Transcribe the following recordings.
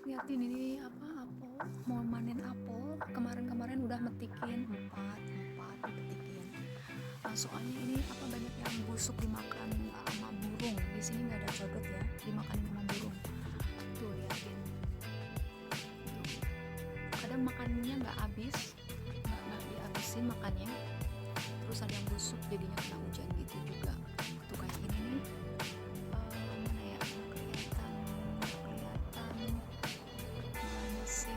Liatin ini apa, apel, mau manen apel. Kemarin-kemarin udah metikin empat dipetikin. Soalnya ini apa, banyak yang busuk dimakan sama burung. Di sini nggak ada codot ya, dimakanin sama burung. Tuh liatin. Tuh. Kadang makannya nggak habis, nggak dihabisin makannya. Terus ada yang busuk jadinya kena hujan gitu juga. Tuh kayak ini nih. Mana ya, kelihatan mana sih.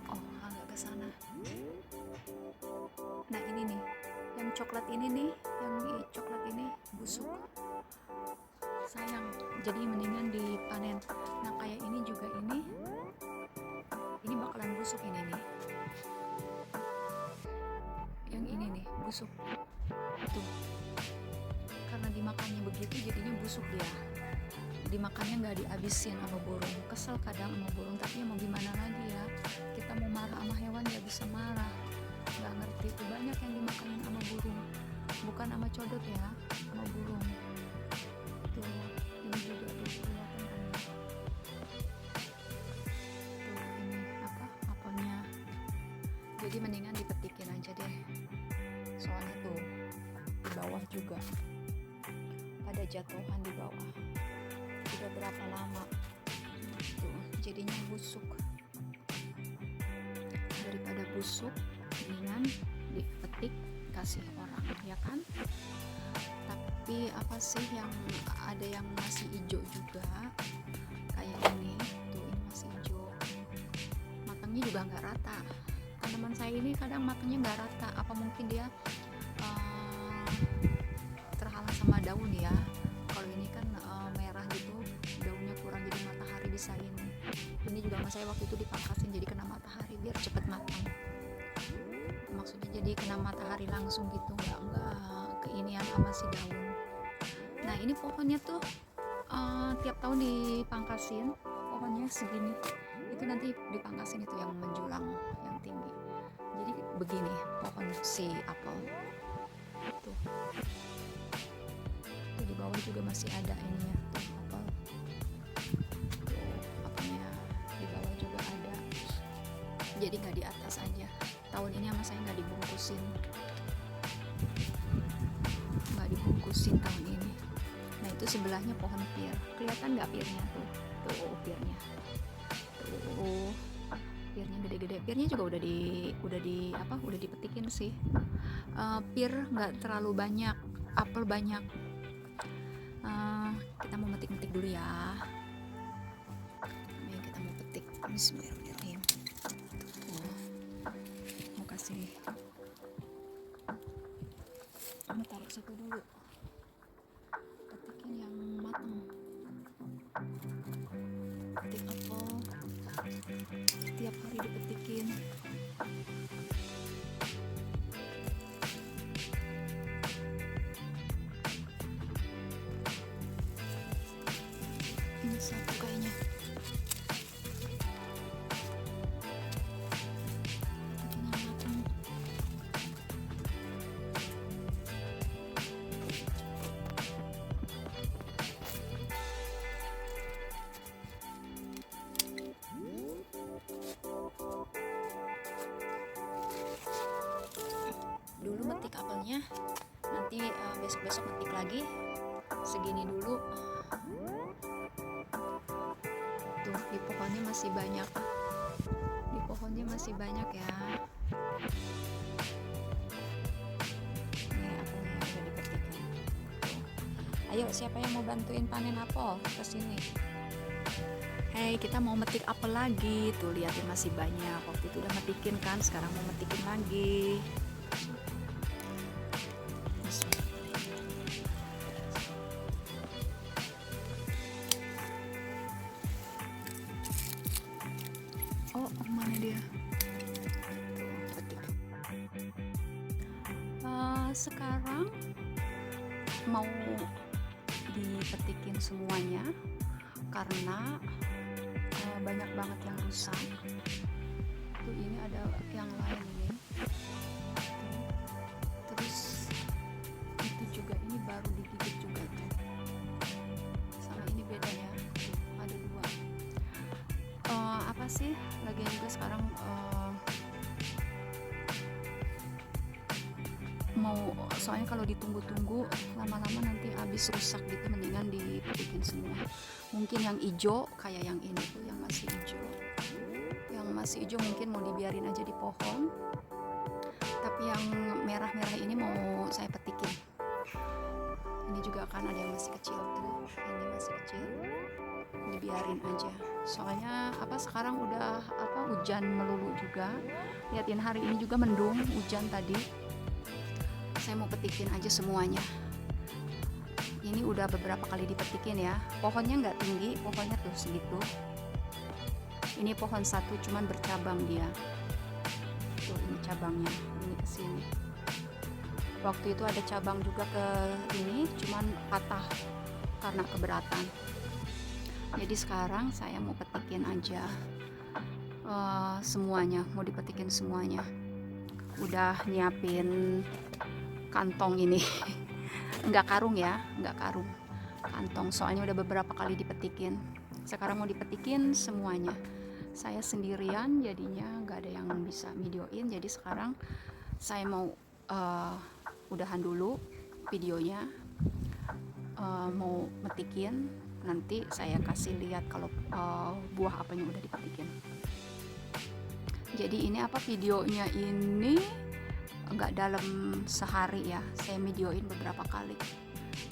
Oh, agak ke sana. Nah ini nih, yang coklat ini nih, yang coklat ini busuk. Sayang, jadi mendingan dipanen. Nah kayak ini juga, ini bakalan busuk ini nih. Yang ini nih busuk. Tuh, karena dimakannya begitu jadinya busuk dia. Dimakannya nggak dihabisin sama burung. Kesel kadang sama burung, tapi ya mau gimana lagi ya. Kita mau marah sama hewan nggak bisa marah. Nggak ngerti tuh, banyak yang dimakanin sama burung. Bukan sama codot ya, sama burung. Tuh, ini juga tuh kelihatan kan ya. Tuh ini apa, apelnya. Jadi mendingan dipetikin aja deh. Soalnya tuh di bawah juga pada jatuhan di bawah. Udah berapa lama tuh jadinya busuk. Daripada busuk mendingan dipetik kasih orang ya kan. Tapi apa sih, yang ada yang masih hijau juga kayak ini tuh, ini masih hijau, matangnya juga nggak rata. Tanaman saya ini kadang matangnya nggak rata, apa mungkin dia terhalang sama daun ya. Kalau ini kan merah gitu, daunnya kurang, jadi matahari bisa ini juga sama saya waktu itu dipangkasin jadi kena matahari biar cepet matang. Maksudnya jadi kena matahari langsung gitu, nggak keinian sama si daun. Nah ini pohonnya tuh tiap tahun dipangkasin, pohonnya segini itu nanti dipangkasin, itu yang menjulang yang tinggi. Jadi begini pohon si apel tuh. Tuh di bawah juga masih ada ininya tuh apel. Tuh apelnya di bawah juga ada. Jadi nggak di atas aja. Tahun ini sama saya nggak dibungkusin tahun ini. Nah itu sebelahnya pohon pir, kelihatan nggak pirnya tuh pirnya tuh, pirnya gede-gede. Pirnya juga udah dipetikin sih. Pir nggak terlalu banyak, apel banyak. Kita mau metik-metik dulu ya. Ini kita mau petik. Bismillahirrahmanirrahim. Mau kasih, mau taruh situ dulu. Petikin yang matang. Petik apel tiap hari dipetikin. Ini satu kayaknya. Petikin yang matang. Dulu metik apelnya, nanti besok-besok metik lagi. Segini dulu. Tuh di pohonnya masih banyak. Di pohonnya masih banyak ya. Ini apelnya udah dipetikin. Ayo siapa yang mau bantuin panen apel kesini. Hey, kita mau metik apel lagi. Tuh liatin masih banyak. Waktu itu udah metikin kan, sekarang mau metikin lagi. Oh, mana dia? Petik. Sekarang mau dipetikin semuanya karena banyak banget yang rusak. Tuh ini ada yang lain ini. Terus itu juga, ini baru digigit juga tuh. Sama ini beda ya. Ada dua. sih lagian juga sekarang soalnya kalau ditunggu-tunggu lama-lama nanti habis rusak gitu, mendingan dipetikin semua. Mungkin yang hijau kayak yang ini tuh yang masih hijau mungkin mau dibiarin aja di pohon, tapi yang merah-merah ini mau saya petikin. Ini juga kan ada yang masih kecil tuh, ini masih kecil, dibiarin aja. Soalnya sekarang udah hujan melulu juga. Liatin hari ini juga mendung, hujan tadi. Saya mau petikin aja semuanya. Ini udah beberapa kali dipetikin ya. Pohonnya nggak tinggi, pohonnya tuh segitu. Ini pohon satu cuman bercabang dia. Tuh ini cabangnya, ini kesini. Waktu itu ada cabang juga ke ini, cuman patah karena keberatan. Jadi sekarang saya mau petikin aja semuanya, mau dipetikin semuanya. Udah nyiapin kantong ini. Enggak karung ya, enggak karung, kantong, soalnya udah beberapa kali dipetikin. Sekarang mau dipetikin semuanya. Saya sendirian jadinya nggak ada yang bisa videoin, jadi sekarang saya mau udahan dulu videonya, mau metikin, nanti saya kasih lihat kalau buah apanya udah dipetikin. Jadi ini videonya ini nggak dalam sehari ya, saya videoin beberapa kali,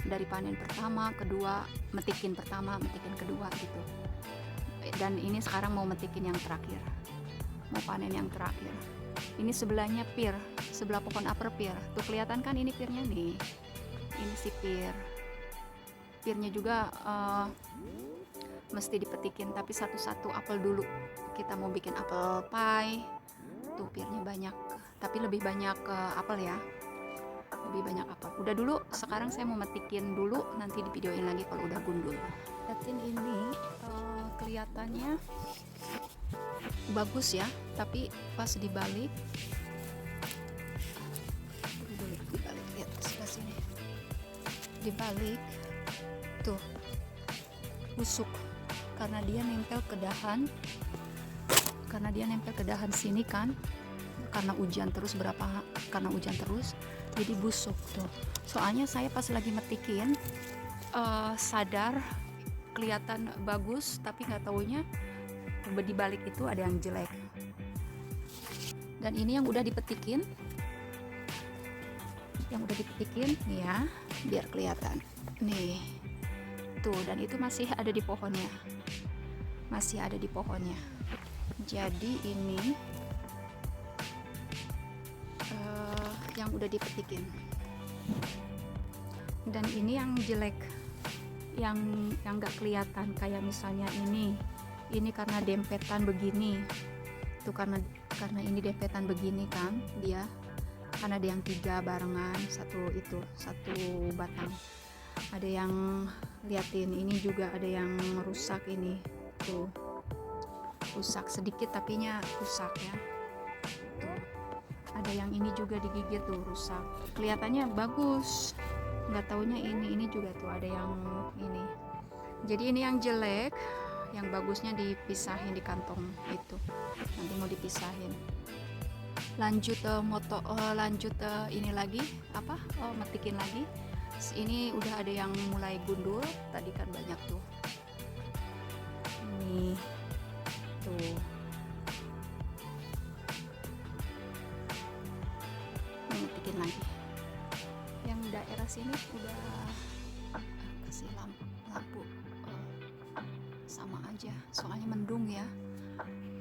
dari panen pertama, kedua, metikin pertama, metikin kedua gitu. Dan ini sekarang mau metikin yang terakhir, mau panen yang terakhir. Ini sebelahnya pir, sebelah pohon apel pir, tuh kelihatan kan ini pirnya nih, ini si pirnya juga mesti dipetikin, tapi satu-satu apel dulu. Kita mau bikin apel pie, tuh pirnya banyak, tapi lebih banyak apel ya, lebih banyak apel. Udah dulu, sekarang saya mau metikin dulu, nanti di videoin lagi kalau udah gundul. Liatin ini kelihatannya bagus ya, tapi pas dibalik lihat sebelah sini, dibalik tuh busuk karena dia nempel ke dahan, sini kan, karena hujan terus jadi busuk tuh. Soalnya saya pas lagi metikin sadar kelihatan bagus, tapi nggak taunya di balik itu ada yang jelek. Dan ini yang udah dipetikin nih ya, biar kelihatan nih tuh, dan itu masih ada di pohonnya, jadi ini yang udah dipetikin. Dan ini yang jelek, yang nggak kelihatan, kayak misalnya ini karena dempetan begini tuh, karena ini dempetan begini kan dia, karena ada yang 3 barengan, satu batang. Ada yang liatin ini juga ada yang rusak, ini tuh rusak sedikit tapinya rusak ya tuh. Ada yang ini juga digigit tuh rusak, kelihatannya bagus, nggak taunya ini juga tuh ada yang ini. Jadi ini yang jelek, yang bagusnya dipisahin di kantong itu, nanti mau dipisahin. Lanjut ini lagi metikin lagi. Ini udah ada yang mulai gundul, tadi kan banyak tuh, ini tuh metikin lagi. Yang daerah sini udah kasih lampu sama aja, soalnya mendung ya.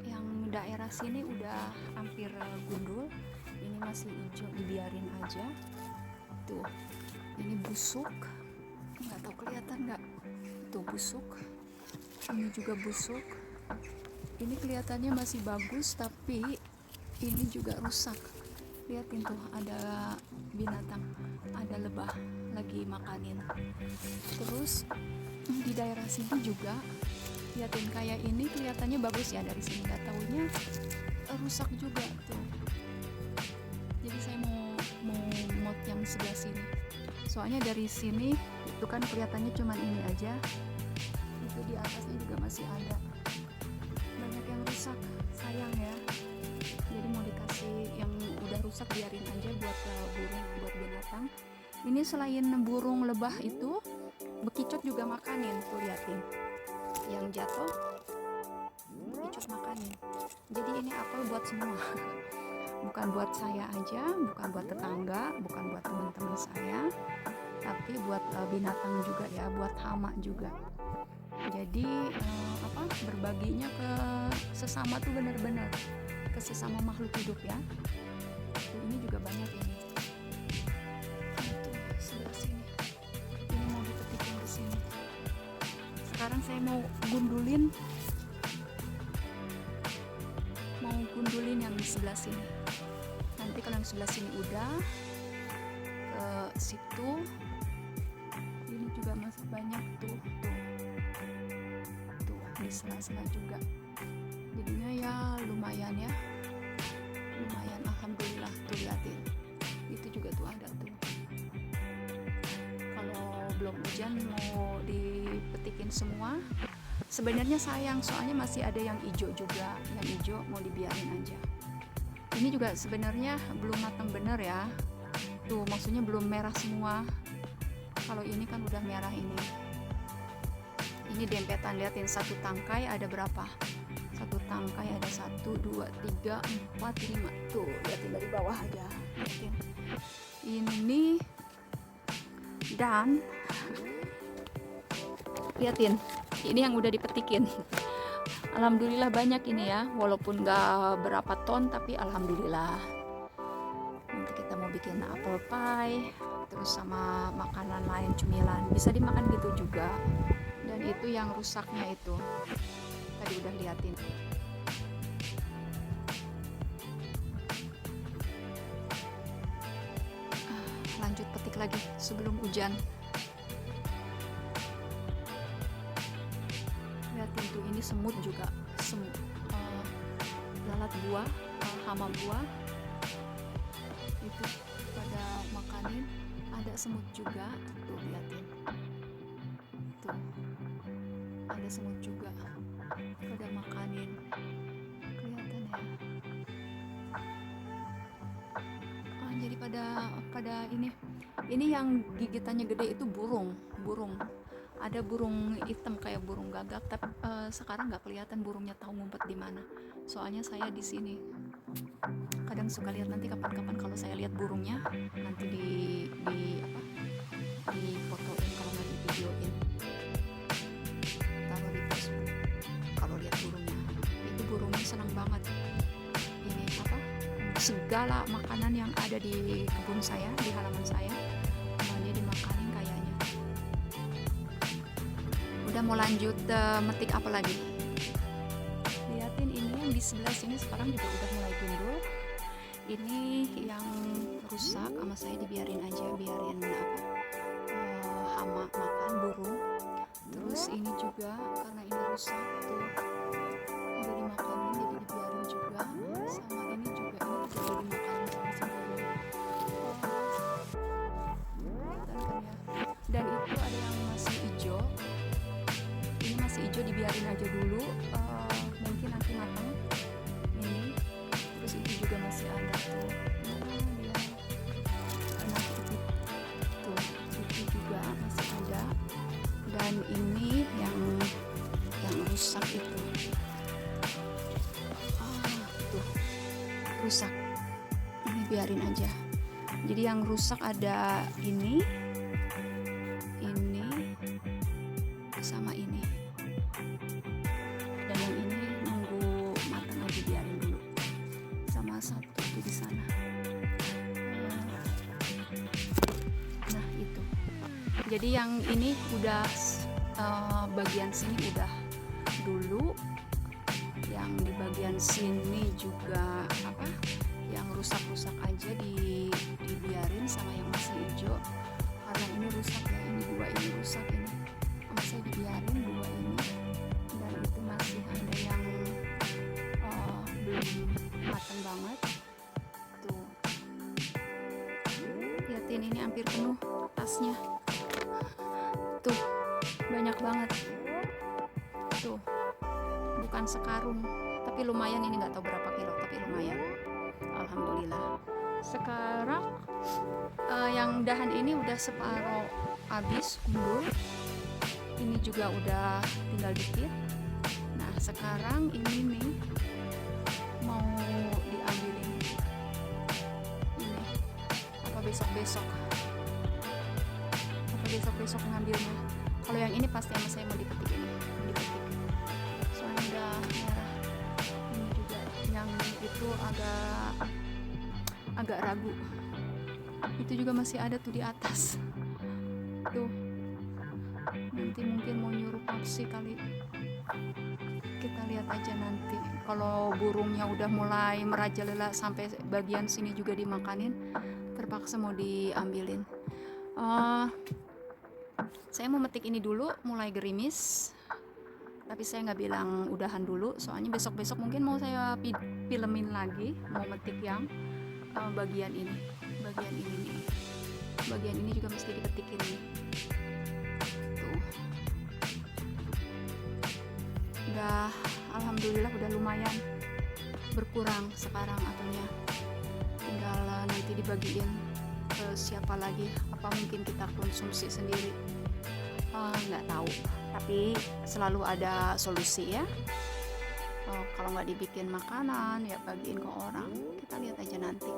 Yang daerah sini udah hampir gundul, ini masih hijau, dibiarin aja tuh. Ini busuk, nggak tahu kelihatan nggak tuh, busuk. Ini juga busuk, ini kelihatannya masih bagus, tapi ini juga rusak. Lihatin tuh, ada binatang, ada lebah lagi makanin. Terus di daerah sini juga lihatin, kayak ini kelihatannya bagus ya dari sini, nggak taunya rusak juga tuh. Jadi saya mau mod yang sebelah sini, soalnya dari sini itu kan kelihatannya cuman ini aja, itu di atasnya juga masih ada. banyak yang rusak, sayang ya. Jadi mau dikasih yang udah rusak biarin aja buat burung, buat binatang. Ini selain burung lebah itu, bekicot juga makanin, tuh liatin. Yang jatuh, bekicot makanin. Jadi ini apel buat semua. Bukan buat saya aja, bukan buat tetangga, bukan buat teman-teman saya, tapi buat binatang juga ya, buat hama juga. Jadi berbaginya ke sesama tuh benar-benar ke sesama makhluk hidup ya. Ini juga banyak ini. Itu sebelah sini. Ini mau dipetikin ke sini. Sekarang saya mau gundulin yang di sebelah sini. Nanti kalau yang sebelah sini udah ke situ, ini juga masih banyak tuh di sela-sela juga. Jadinya ya lumayan alhamdulillah. Tuh liatin, itu juga tuh ada tuh. Kalau belum hujan mau dipetikin semua. Sebenarnya sayang, soalnya masih ada yang hijau juga. Yang hijau mau dibiarin aja. Ini juga sebenarnya belum matang bener ya. Tuh maksudnya belum merah semua. Kalau ini kan udah merah ini. Ini dempetan, liatin satu tangkai ada berapa? Satu tangkai ada 1, 2, 3, 4, 5. Tuh liatin dari bawah aja. Liatin. Ini dan liatin. Ini yang udah dipetikin. Alhamdulillah banyak ini ya, walaupun gak berapa ton tapi alhamdulillah. Nanti kita mau bikin apple pie, terus sama makanan lain, cemilan, bisa dimakan gitu juga. Dan itu yang rusaknya itu tadi udah liatin. Lanjut petik lagi sebelum hujan. Liatin tuh, ini semut juga, lalat buah, hama buah itu pada makanin. Ada semut juga tuh, liatin tuh, ada semut juga pada makanin, kelihatan ya. Jadi pada ini yang gigitannya gede itu burung. Ada burung hitam kayak burung gagak, tapi sekarang nggak kelihatan burungnya, tahu ngumpet di mana. Soalnya saya di sini kadang suka lihat, nanti kapan-kapan kalau saya lihat burungnya nanti di fotoin, kalau nggak di videoin, taruh di Facebook. Kalau lihat burungnya, itu burungnya senang banget. Ini segala makanan yang ada di kebun saya, di halaman saya, semuanya dimakanin kayaknya. Udah mau lanjut metik apa lagi? Liatin ini yang di sebelah sini sekarang juga udah mulai gundul. Ini yang rusak sama saya dibiarin aja, biarin hama makan burung. Terus ini juga karena ini rusak tuh udah dimakanin, jadi dibiarin juga. Sama ini juga, ini juga dimakanin sama si burung. Kelihatan kan ya? Dan itu ada yang masih hijau. Ini masih hijau, dibiarin aja dulu, mungkin nanti matang ini. Terus itu juga masih ada tuh, dia nanti tuh, itu juga masih ada. Dan ini yang rusak itu, tuh rusak, ini biarin aja. Jadi yang rusak ada ini sama ini, dan yang ini nunggu matang aja, biarin dulu. Sama satu tuh di sana. Nah itu, jadi yang ini udah bagian sini udah dulu, yang di bagian sini juga yang rusak-rusak aja dibiarin, sama yang masih hijau. Karena ini rusak ya, ini dua ini rusak, ini sama saya dibiarin dua ini. Dan itu masih ada yang belum matang banget tuh. Liatin, ini hampir penuh tasnya tuh, banyak banget tuh, bukan sekarung, tapi lumayan. Ini nggak tahu berapa kilo, tapi lumayan, alhamdulillah. Sekarang yang dahan ini udah separuh habis gundul, ini juga udah tinggal dikit. Nah sekarang ini nih mau diambilin ini, apa besok-besok ngambilnya. Kalau yang ini pasti sama saya mau dipetik ini, soalnya udah merah. Ini juga yang itu agak ragu, itu juga masih ada tuh di atas tuh. Nanti mungkin mau nyuruh papsi kali, kita lihat aja nanti. Kalau burungnya udah mulai merajalela sampai bagian sini juga dimakanin, terpaksa mau diambilin. Saya mau metik ini dulu, mulai gerimis, tapi saya nggak bilang udahan dulu, soalnya besok-besok mungkin mau saya filmin lagi, mau metik yang bagian ini nih. Bagian ini juga mesti dipetikin nih. Tuh. Udah, alhamdulillah udah lumayan berkurang sekarang atunya. Tinggal nanti dibagiin ke siapa lagi, apa mungkin kita konsumsi sendiri, nggak tahu, tapi selalu ada solusi ya. Kalau nggak dibikin makanan ya bagiin ke orang, kita lihat aja nanti.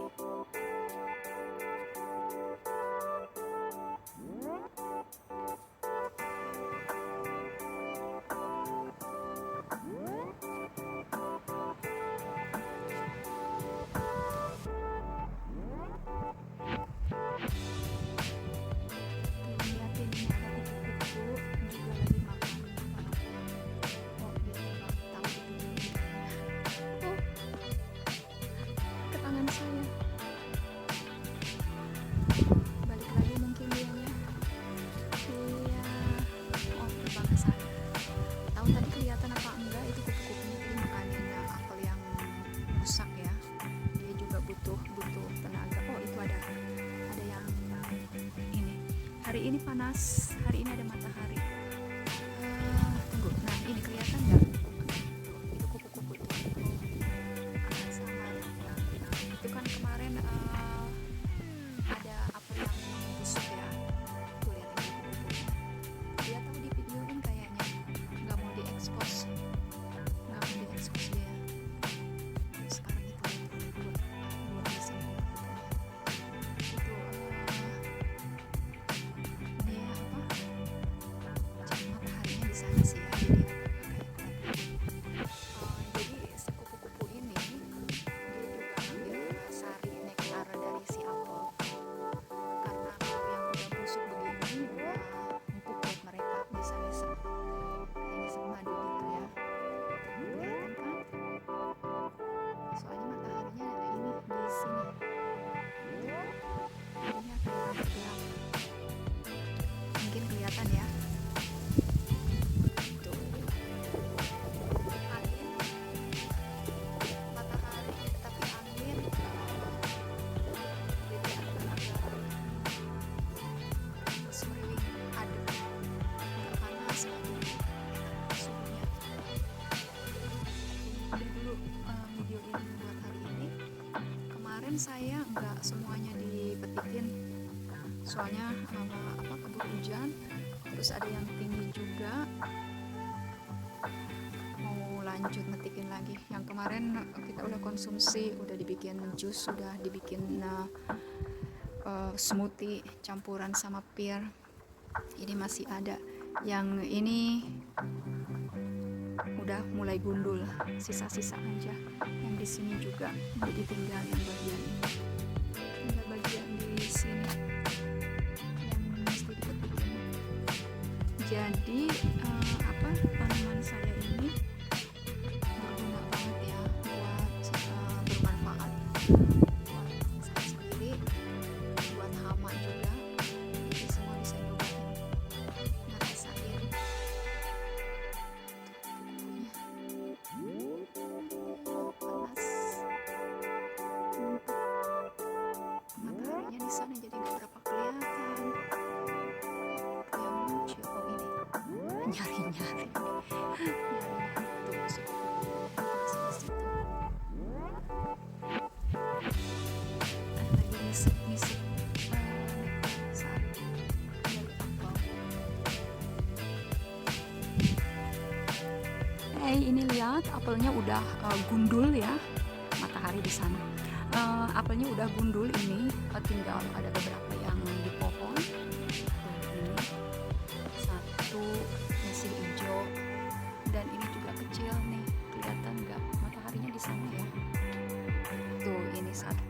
Hari ini panas, hari ini ada matahari. Tunggu, nah ini kelihatan nggak? Itu kupu-kupu itu. Sangat. Itu kan kemarin ada apa yang busuk ya. Tuh lihat ini kupu-kupu. Dia tahu di videoin kayaknya, nggak mau diekspos dia. Sekarang itu dua mesin itu mataharinya di sana sih ya, jadi si kupu-kupu ini dia juga ambil sari nektar dari si apel, karena kalau yang udah busuk begini udah empuk buat mereka, bisa ngisep kayak ngisep madu gitu ya. Kelihatan kan, soalnya mataharinya ini di sini, jadinya kayak gelap, mungkin kelihatan ya. Saya nggak semuanya dipetikin, soalnya keburu hujan, terus ada yang tinggi juga, mau lanjut metikin lagi. Yang kemarin kita udah konsumsi, udah dibikin jus, udah dibikin smoothie campuran sama pir. Ini masih ada, yang ini udah mulai gundul, sisa-sisa aja. Yang di sini juga jadi tinggal yang bagian ini, tinggal bagian di sini yang mesti dipetikin. Jadi tanaman saya ini berguna banget ya, buat bermanfaat buat saya sendiri, buat hama juga. Jadi semua bisa nyobain, ngerasain. Mataharinya di sana jadi nggak berapa kelihatan. Yang lucu ini. nyari-nyari tuh masuk di situ lagi ngisep-ngisep saat nyari apel. Ini lihat apelnya udah gundul ya, matahari di sana. Apelnya udah gundul ini, tinggal ada beberapa yang di pohon. Ini satu masih hijau dan ini juga kecil nih, kelihatan nggak mataharinya di sana ya. Tuh ini satu.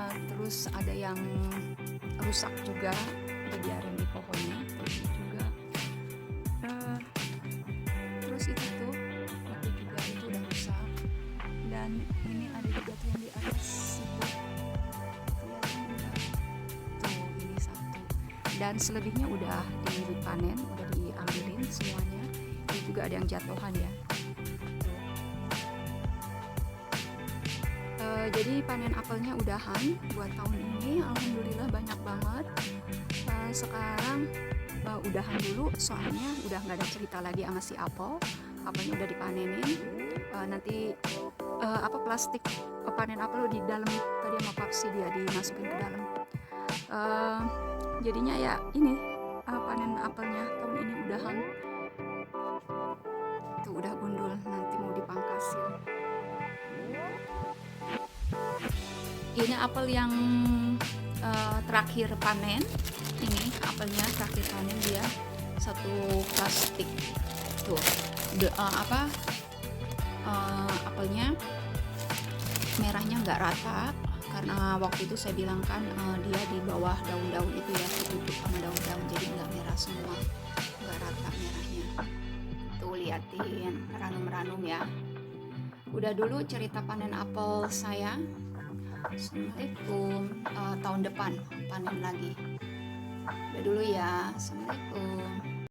Terus ada yang rusak juga, dibiarin di pohonnya. Ini juga. Terus itu tuh juga itu udah rusak. Dan ini ada juga tuh yang di atas situ, kelihatan enggak? Tuh ini satu. Dan selebihnya udah dipanen, udah diambilin semuanya. Ini juga ada yang jatuhan ya. Jadi panen apelnya udahan buat tahun ini, alhamdulillah banyak banget. Sekarang udahan dulu, soalnya udah nggak ada cerita lagi sama si apelnya udah dipanenin. Nanti plastik panen apel di dalam tadi sama papsi dia dimasukin ke dalam. Jadinya ya ini panen apelnya tahun ini udahan. Tuh udah gundul, nanti mau dipangkasin. Ini apel yang terakhir panen. Ini apelnya terakhir panen, dia satu plastik. Tuh apelnya merahnya nggak rata karena waktu itu saya bilang kan dia di bawah daun-daun itu ya, ditutup sama daun-daun, jadi nggak merah semua, nggak rata merahnya. Tuh liatin ranum-ranum ya. Udah dulu cerita panen apel saya. Assalamualaikum. Tahun depan panen lagi. Udah dulu ya. Assalamualaikum.